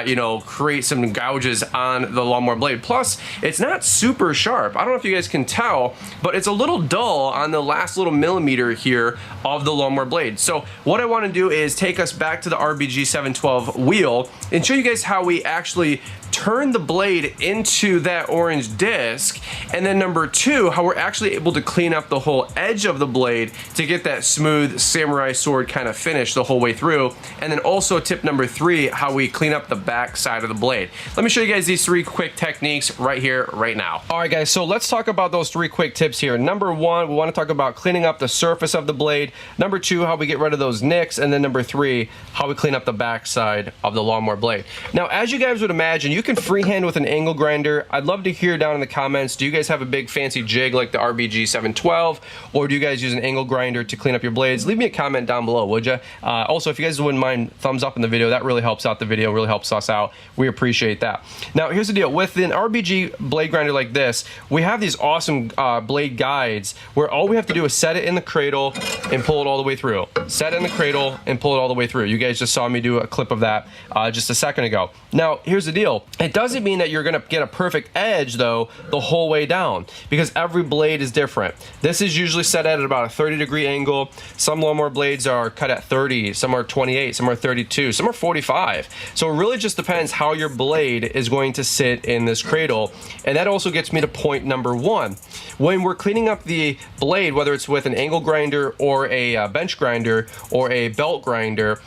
you know, create some gouges on the lawnmower blade. Plus, it's not super sharp. I don't know if you guys can tell, but it's a little dull on the last little millimeter here of the lawnmower blade. So what I want to do is take us back to the RBG 712 wheel and show you guys how we actually turn the blade into that orange disc, and then number 2, how we're actually able to clean up the whole edge of the blade to get that smooth samurai sword kind of finish the whole way through. And then also tip number 3, how we clean up the back side of the blade. Let me show you guys these 3 quick techniques right here, right now. All right, guys, so let's talk about those 3 quick tips here. Number 1, we want to talk about cleaning up the surface of the blade. Number 2, how we get rid of those nicks. And then number 3, how we clean up the back side of the lawnmower blade. Now, as you guys would imagine, you can freehand with an angle grinder. I'd love to hear down in the comments, do you guys have a big fancy jig like the RBG 712, or do you guys use an angle grinder to clean up your blades? Leave me a comment down below, would you? Also, if you guys wouldn't mind, thumbs up in the video. That really helps out the video, really helps us out. We appreciate that. Now, here's the deal. With an RBG blade grinder like this, we have these awesome blade guides where all we have to do is set it in the cradle and pull it all the way through. Set it in the cradle and pull it all the way through. You guys just saw me do a clip of that just a second ago. Now, here's the deal. It doesn't mean that you're going to get a perfect edge, though, the whole way down, because every blade is different. This is usually set at about a 30-degree angle. Some lawnmower blades are cut at 30, some are 28, some are 32, some are 45. So it really just depends how your blade is going to sit in this cradle. And that also gets me to point number 1. When we're cleaning up the blade, whether it's with an angle grinder or a bench grinder or a belt grinder,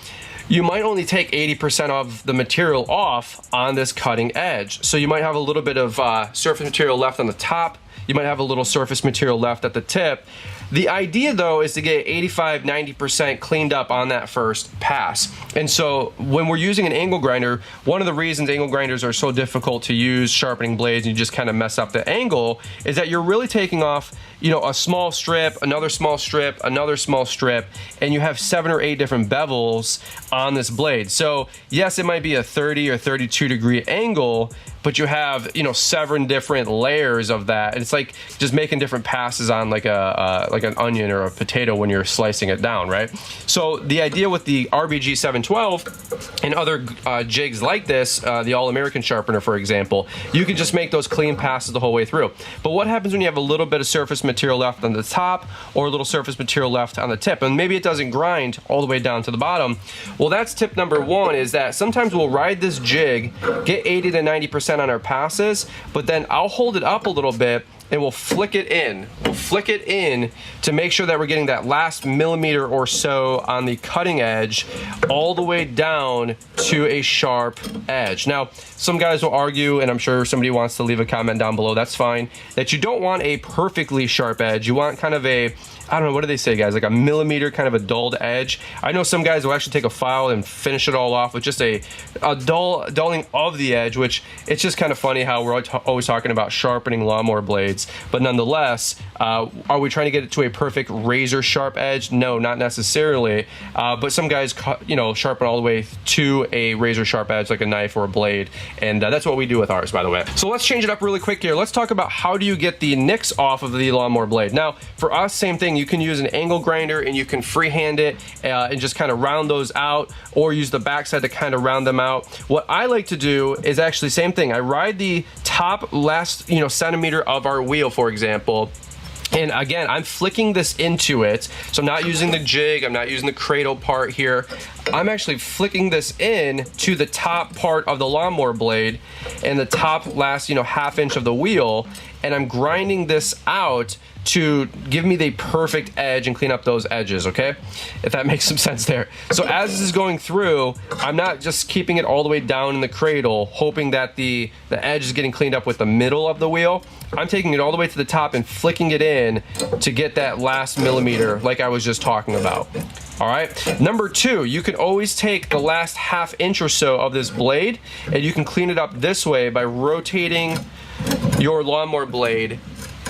you might only take 80% of the material off on this cutting edge. So you might have a little bit of surface material left on the top. You might have a little surface material left at the tip. The idea, though, is to get 85–90% cleaned up on that first pass. And so when we're using an angle grinder, one of the reasons angle grinders are so difficult to use sharpening blades and you just kind of mess up the angle is that you're really taking off, you know, a small strip, another small strip, another small strip, and you have 7 or 8 different bevels on this blade. So yes, it might be a 30 or 32 degree angle, but you have, you know, 7 different layers of that. And it's like just making different passes on like an onion or a potato when you're slicing it down, right? So the idea with the RBG 712 and other jigs like this, the All-American sharpener, for example, you can just make those clean passes the whole way through. But what happens when you have a little bit of surface material left on the top or a little surface material left on the tip, and maybe it doesn't grind all the way down to the bottom? Well, that's tip number 1, is that sometimes we'll ride this jig, get 80–90% on our passes, but then I'll hold it up a little bit and we'll flick it in. We'll flick it in to make sure that we're getting that last millimeter or so on the cutting edge all the way down to a sharp edge. Now, some guys will argue, and I'm sure somebody wants to leave a comment down below, that's fine, that you don't want a perfectly sharp edge. You want kind of a, I don't know, what do they say, guys? Like a millimeter, kind of a dulled edge. I know some guys will actually take a file and finish it all off with just a dulling of the edge, which it's just kind of funny how we're always talking about sharpening lawnmower blades. But nonetheless, are we trying to get it to a perfect razor sharp edge? No, not necessarily. But some guys, you know, sharpen all the way to a razor sharp edge like a knife or a blade. And that's what we do with ours, by the way. So let's change it up really quick here. Let's talk about how do you get the nicks off of the lawnmower blade. Now, for us, same thing. You can use an angle grinder and you can freehand it and just kind of round those out, or use the backside to kind of round them out. What I like to do is actually same thing. I ride the top last, you know, centimeter of our wheel, for example. And again, I'm flicking this into it. So I'm not using the jig, I'm not using the cradle part here. I'm actually flicking this in to the top part of the lawnmower blade and the top last, you know, ½ inch of the wheel. And I'm grinding this out to give me the perfect edge and clean up those edges, okay? If that makes some sense there. So as this is going through, I'm not just keeping it all the way down in the cradle, hoping that the edge is getting cleaned up with the middle of the wheel. I'm taking it all the way to the top and flicking it in to get that last millimeter like I was just talking about. All right. Number 2, you can always take the last ½ inch or so of this blade and you can clean it up this way by rotating your lawnmower blade.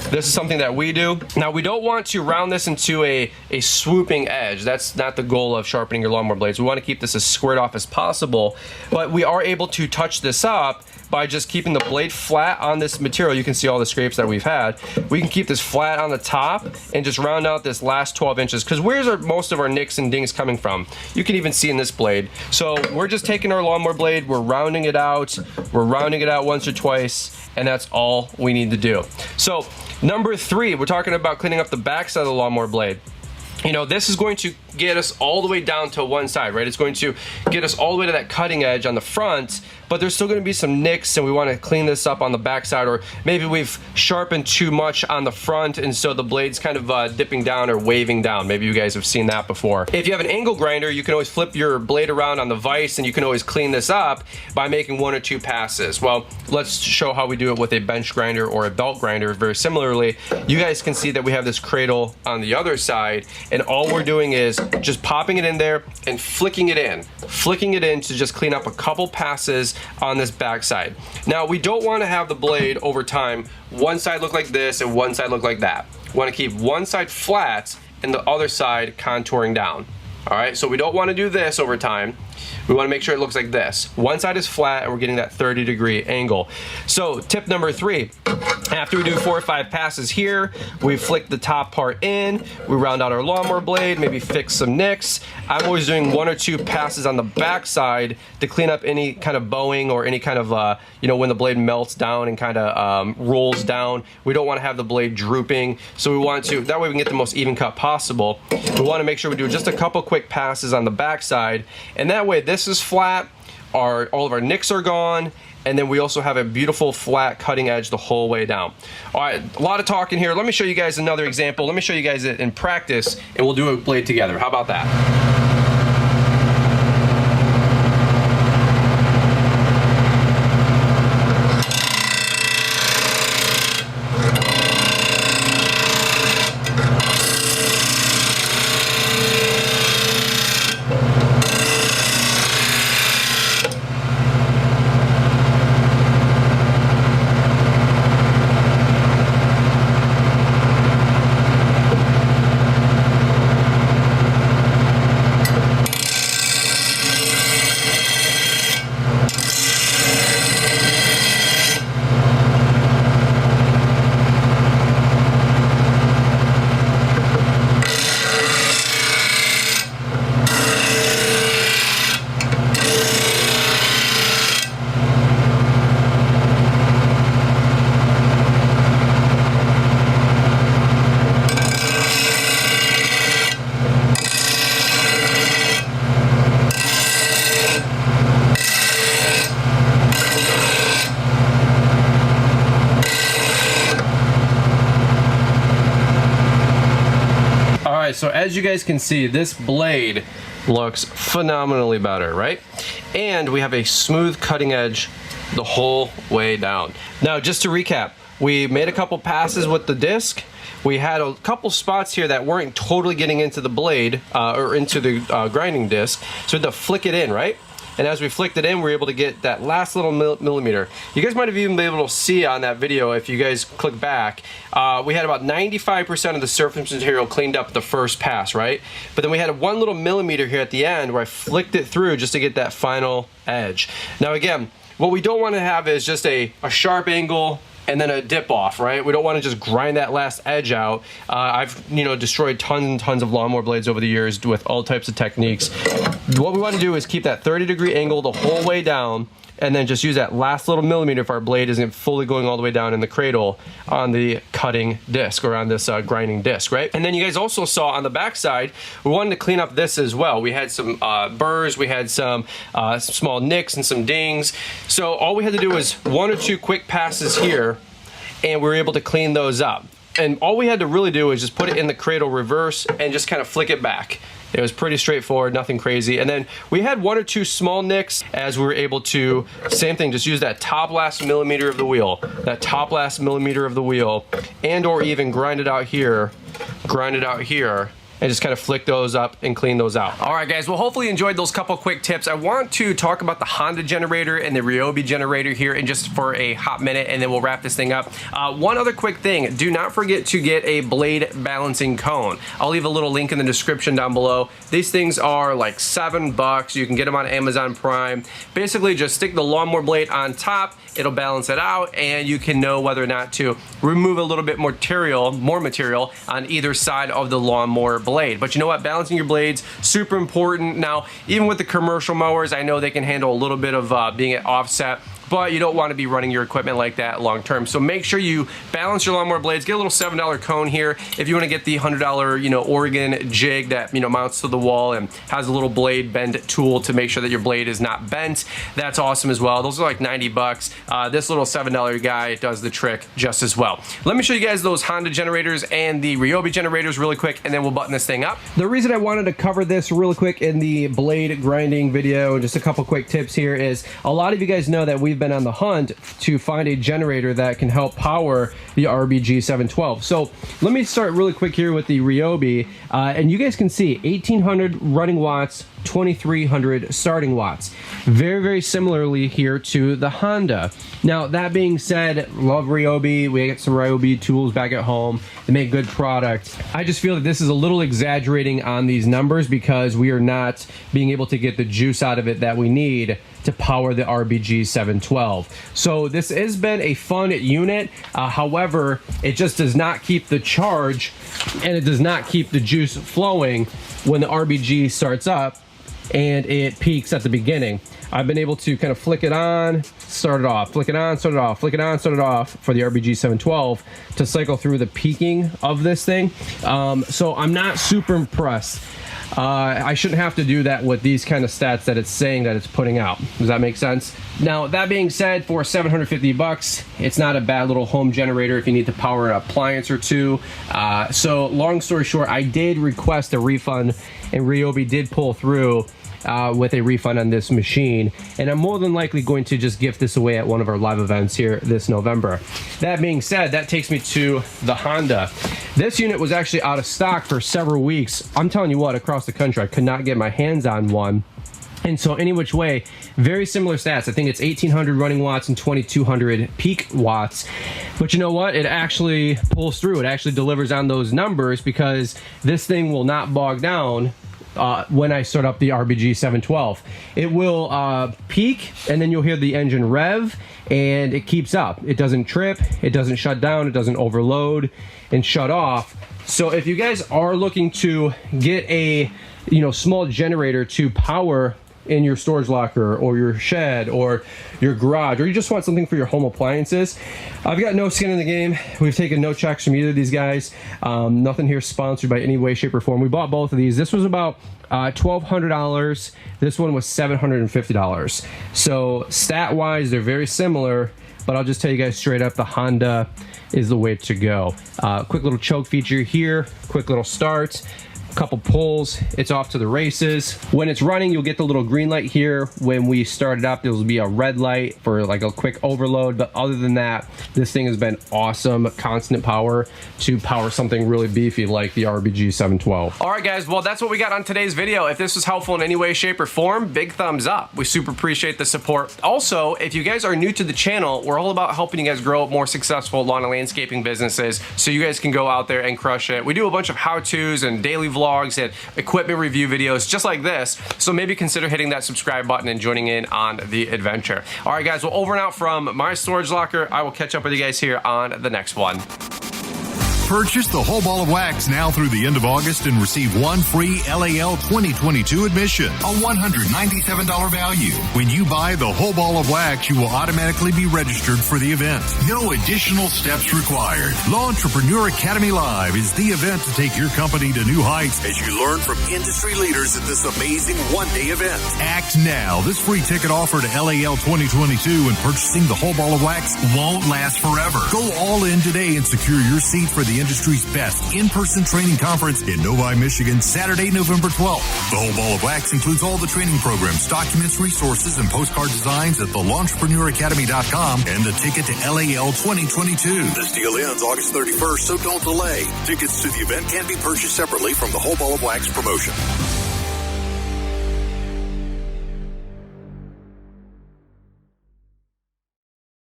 This is something that we do. Now, we don't want to round this into a swooping edge. That's not the goal of sharpening your lawnmower blades. We want to keep this as squared off as possible, but we are able to touch this up by just keeping the blade flat on this material. You can see all the scrapes that we've had. We can keep this flat on the top and just round out this last 12 inches, because where's most of our nicks and dings coming from? You can even see in this blade. So we're just taking our lawnmower blade, we're rounding it out once or twice, and that's all we need to do. So number 3, we're talking about cleaning up the backside of the lawnmower blade. You know, this is going to get us all the way down to one side, right? It's going to get us all the way to that cutting edge on the front, but there's still going to be some nicks, and we want to clean this up on the back side, or maybe we've sharpened too much on the front, and so the blade's kind of dipping down or waving down. Maybe you guys have seen that before. If you have an angle grinder, you can always flip your blade around on the vise, and you can always clean this up by making 1 or 2 passes. Well, let's show how we do it with a bench grinder or a belt grinder. Very similarly, you guys can see that we have this cradle on the other side, and all we're doing is just popping it in there and flicking it in to just clean up a couple passes on this back side. Now, we don't want to have the blade over time one side look like this and one side look like that. We want to keep one side flat and the other side contouring down. All right, so we don't want to do this over time. We want to make sure it looks like this. One side is flat and we're getting that 30-degree angle. So tip number 3, after we do 4 or 5 passes here, we flick the top part in, we round out our lawnmower blade, maybe fix some nicks. I'm always doing 1 or 2 passes on the back side to clean up any kind of bowing or any kind of, when the blade melts down and kind of rolls down. We don't want to have the blade drooping. So we want to, that way we can get the most even cut possible. We want to make sure we do just a couple quick passes on the back side, and that way this is flat, all of our nicks are gone, and then we also have a beautiful flat cutting edge the whole way down. All right, a lot of talking here. Let me show you guys another example. Let me show you guys it in practice, and we'll do a blade together. How about that? So as you guys can see, this blade looks phenomenally better, right? And we have a smooth cutting edge the whole way down. Now, just to recap, we made a couple passes with the disc. We had a couple spots here that weren't totally getting into the blade or into the grinding disc, so we had to flick it in, right? And as we flicked it in, we were able to get that last little millimeter. You guys might have even been able to see on that video, if you guys click back, we had about 95% of the surface material cleaned up the first pass, right? But then we had 1 little millimeter here at the end where I flicked it through just to get that final edge. Now again, what we don't want to have is just a sharp angle and then a dip off, right? We don't want to just grind that last edge out. I've destroyed tons and tons of lawnmower blades over the years with all types of techniques. What we want to do is keep that 30-degree angle the whole way down, and then just use that last little millimeter if our blade isn't fully going all the way down in the cradle on the cutting disc or on this grinding disc, right? And then you guys also saw on the back side, we wanted to clean up this as well. We had some burrs, we had some small nicks and some dings. So all we had to do was 1 or 2 quick passes here, and we were able to clean those up. And all we had to really do was just put it in the cradle reverse and just kind of flick it back. It was pretty straightforward, nothing crazy. And then we had 1 or 2 small nicks as we were able to, same thing, just use that top last millimeter of the wheel, and or even grind it out here, and just kind of flick those up and clean those out. All right, guys, well, hopefully you enjoyed those couple quick tips. I want to talk about the Honda generator and the Ryobi generator here in just for a hot minute, and then we'll wrap this thing up. One other quick thing, do not forget to get a blade balancing cone. I'll leave a little link in the description down below. These things are like $7. You can get them on Amazon Prime. Basically, just stick the lawnmower blade on top, it'll balance it out, and you can know whether or not to remove a little bit more material on either side of the lawnmower blade. But you know what, balancing your blades, super important. Now, even with the commercial mowers, I know they can handle a little bit of being at offset, but you don't want to be running your equipment like that long term. So make sure you balance your lawnmower blades. Get a little $7 cone here. If you want to get the $100, Oregon jig that, mounts to the wall and has a little blade bend tool to make sure that your blade is not bent, that's awesome as well. Those are like $90. This little $7 guy does the trick just as well. Let me show you guys those Honda generators and the Ryobi generators really quick, and then we'll button this thing up. The reason I wanted to cover this really quick in the blade grinding video, just a couple quick tips here, is a lot of you guys know that we've been on the hunt to find a generator that can help power the RBG 712. So let me start really quick here with the Ryobi, and you guys can see 1800 running watts, 2300 starting watts. Very, very similarly here to the Honda. Now, that being said, love Ryobi. We get some Ryobi tools back at home. They make good product. I just feel that this is a little exaggerating on these numbers because we are not being able to get the juice out of it that we need to power the RBG 712. So this has been a fun unit. However, it just does not keep the charge and it does not keep the juice flowing when the RBG starts up and it peaks at the beginning. I've been able to kind of flick it on, start it off, flick it on, start it off, flick it on, start it off for the RBG 712 to cycle through the peaking of this thing. So I'm not super impressed. I shouldn't have to do that with these kind of stats that it's saying that it's putting out. Does that make sense? Now, that being said, for $750, it's not a bad little home generator if you need to power an appliance or two. So long story short, I did request a refund and Ryobi did pull through with a refund on this machine, and I'm more than likely going to just gift this away at one of our live events here this November. That being said, that takes me to the Honda. This unit was actually out of stock for several weeks. I'm telling you what, across the country, I could not get my hands on one. And so any which way, very similar stats. I think it's 1800 running watts and 2200 peak watts. But you know what? It actually pulls through. It actually delivers on those numbers because this thing will not bog down when I start up the RBG 712. It will peak, and then you'll hear the engine rev, and it keeps up. It doesn't trip, it doesn't shut down, it doesn't overload and shut off. So if you guys are looking to get a small generator to power in your storage locker or your shed or your garage, or you just want something for your home appliances, I've got no skin in the game. We've taken no checks from either of these guys. Nothing here sponsored by any way, shape, or form. We bought both of these. This was about $1,200. This one was $750. So stat wise, they're very similar, but I'll just tell you guys straight up, the Honda is the way to go. Quick little choke feature here, quick little start, couple pulls, it's off to the races. When it's running, you'll get the little green light here. When we start it up, there will be a red light for like a quick overload, but other than that, this thing has been awesome. Constant power to power something really beefy like the RBG 712. All right, guys, well, that's what we got on today's video. If this was helpful in any way, shape, or form, big thumbs up. We super appreciate the support. Also, if you guys are new to the channel, we're all about helping you guys grow more successful lawn and landscaping businesses so you guys can go out there and crush it. We do a bunch of how-tos and daily vlogs and equipment review videos just like this, so maybe consider hitting that subscribe button and joining in on the adventure. All right, guys, well, over and out from my storage locker. I will catch up with you guys here on the next one. Purchase the whole ball of wax now through the end of August and receive one free LAL 2022 admission, a $197 value. When you buy the whole ball of wax, you will automatically be registered for the event. No additional steps required. Law Entrepreneur Academy Live is the event to take your company to new heights as you learn from industry leaders at this amazing one-day event. Act now. This free ticket offer to LAL 2022 and purchasing the whole ball of wax won't last forever. Go all in today and secure your seat for the industry's best in-person training conference in Novi, Michigan, Saturday, November 12th. The whole ball of wax includes all the training programs, documents, resources, and postcard designs at thelaunchpreneuracademy.com and the ticket to LAL 2022. This deal ends August 31st, so don't delay. Tickets to the event can be purchased separately from the whole ball of wax promotion.